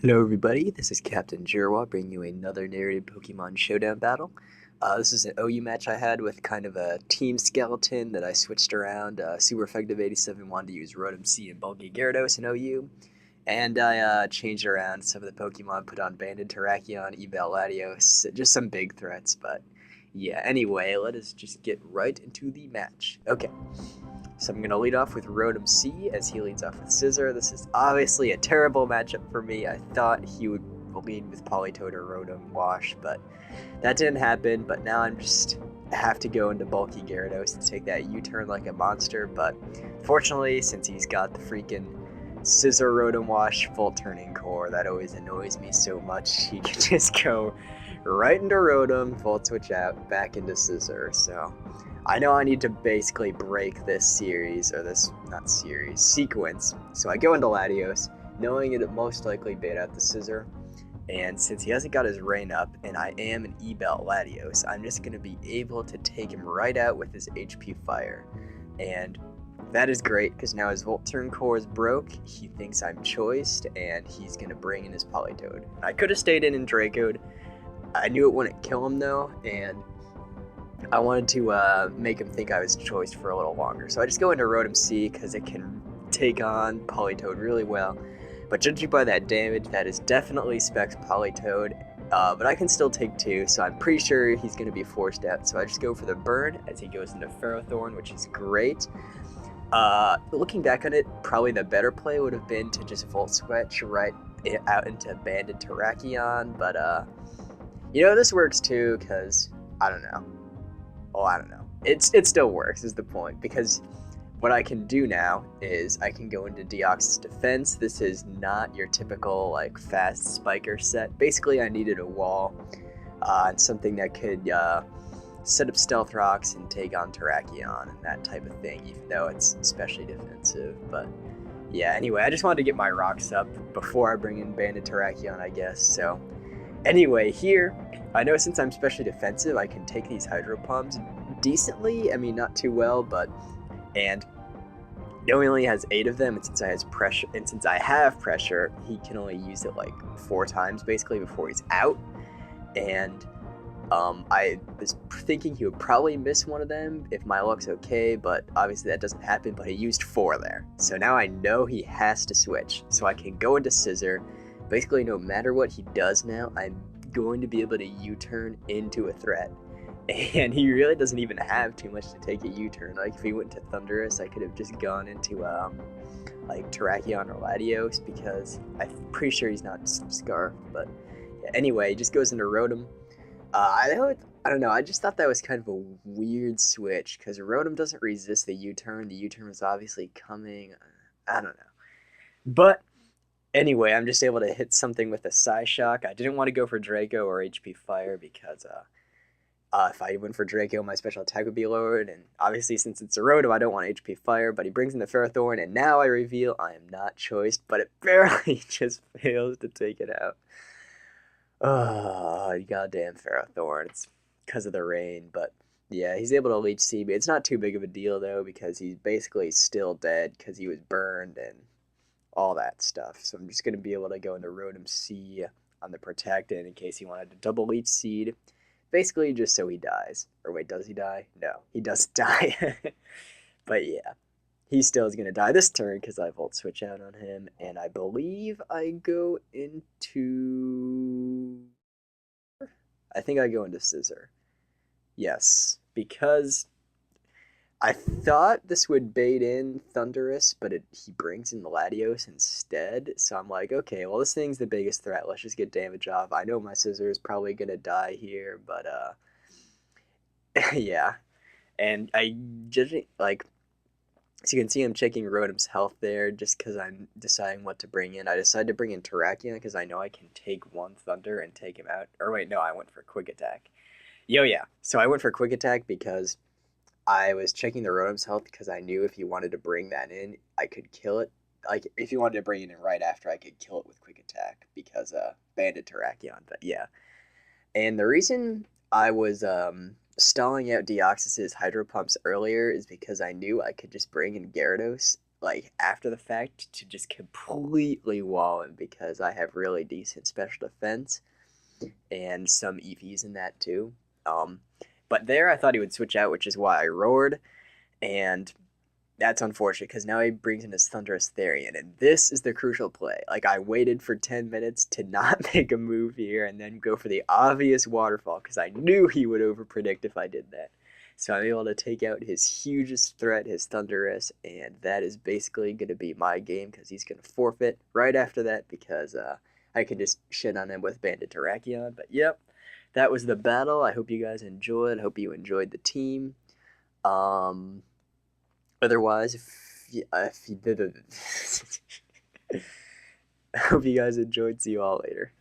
Hello everybody, this is Captain Jirwa bringing you another narrated Pokemon Showdown battle. This is an OU match I had with kind of a team skeleton that I switched around. Super Effective 87 wanted to use Rotom C and Bulky Gyarados in OU, and I changed around some of the Pokemon, put on Banded Terrakion, Eval Latios, just some big threats, but yeah, anyway, let us just get right into the match. Okay. So I'm going to lead off with Rotom C as he leads off with Scizor. This is obviously a terrible matchup for me. I thought he would lead with Politoed or Rotom Wash, but that didn't happen. But now I have to go into Bulky Gyarados to take that U-turn like a monster. But fortunately, since he's got the freaking Scizor Rotom Wash full turning core, that always annoys me so much. He can just go right into Rotom, Volt Switch out, back into Scizor. So I know I need to basically break this series, or this, not series, sequence. So I go into Latios, knowing it most likely bait out the Scizor. And since he hasn't got his Rain up, and I am an E-Belt Latios, I'm just going to be able to take him right out with his HP Fire. And that is great, because now his Volt Turn core is broke, he thinks I'm choiced, and he's going to bring in his Politoed. I could have stayed in Dracoed. I knew it wouldn't kill him though, and I wanted to make him think I was choiced for a little longer. So I just go into Rotom C because it can take on Politoed really well. But judging by that damage, that is definitely specs Politoed. But I can still take two, so I'm pretty sure he's going to be forced out. So I just go for the burn as he goes into Ferrothorn, which is great. Looking back on it, probably the better play would have been to just Volt Switch right out into Banded Terrakion. But, this works too, because, I don't know. Oh, I don't know. It still works is the point, because what I can do now is I can go into Deoxys Defense. This is not your typical like fast spiker set. Basically, I needed a wall and something that could set up Stealth Rocks and take on Terrakion and that type of thing, even though it's especially defensive. But yeah, anyway, I just wanted to get my rocks up before I bring in Banded Terrakion, I guess. So anyway, here, I know since I'm specially defensive, I can take these Hydro Pumps decently. I mean, not too well, but, and he only has 8 of them, and since I have pressure, he can only use it like 4 times basically before he's out. And I was thinking he would probably miss one of them if my luck's okay, but obviously that doesn't happen. But he used 4 there, so now I know he has to switch. So I can go into Scizor. Basically, no matter what he does now, I'm going to be able to U-turn into a threat. And he really doesn't even have too much to take a U-turn. Like, if he went to Thundurus, I could have just gone into, like, Terrakion or Latios, because I'm pretty sure he's not Scarf. But yeah, anyway, he just goes into Rotom. I don't know, I just thought that was kind of a weird switch, because Rotom doesn't resist the U-turn. The U-turn was obviously coming. I don't know. But anyway, I'm just able to hit something with a Psyshock. I didn't want to go for Draco or HP Fire because if I went for Draco, my special attack would be lowered. And obviously, since it's a Rotom, I don't want HP Fire. But he brings in the Ferrothorn, and now I reveal I am not choiced. But it barely just fails to take it out. Oh, goddamn Ferrothorn. It's because of the rain. But yeah, he's able to leech Seed. It's not too big of a deal, though, because he's basically still dead because he was burned and all that stuff. So I'm just going to be able to go into Rotom C on the Protected in case he wanted to double Leech Seed. Basically just so he dies. Or wait, does he die? No, he doesn't die. But yeah, he still is going to die this turn because I Volt Switch out on him. And I believe I go into... I think I go into Scizor. Yes, because I thought this would bait in Thundurus, but he brings in the Latios instead. So I'm like, okay, well, this thing's the biggest threat. Let's just get damage off. I know my Scizor is probably going to die here, but, yeah. And I just, like, so you can see I'm checking Rotom's health there just because I'm deciding what to bring in. I decided to bring in Terrakion because I know I can take one Thunder and take him out. Or wait, no, I went for Quick Attack. Yeah. So I went for Quick Attack because I was checking the Rotom's health because I knew if he wanted to bring that in, I could kill it. Like, if he wanted to bring it in right after, I could kill it with Quick Attack because Banded Terrakion. But yeah. And the reason I was stalling out Deoxys' Hydro Pumps earlier is because I knew I could just bring in Gyarados like after the fact to just completely wall him because I have really decent special defense and some EVs in that too. Um, but there I thought he would switch out, which is why I roared, and that's unfortunate because now he brings in his Thunderous Therian, and this is the crucial play. Like, I waited for 10 minutes to not make a move here and then go for the obvious Waterfall because I knew he would overpredict if I did that. So I'm able to take out his hugest threat, his Thunderous, and that is basically going to be my game because he's going to forfeit right after that because I can just shit on him with Bandit Terrakion. But yep, that was the battle. I hope you guys enjoyed. I hope you enjoyed the team. Otherwise, if you did I hope you guys enjoyed. See you all later.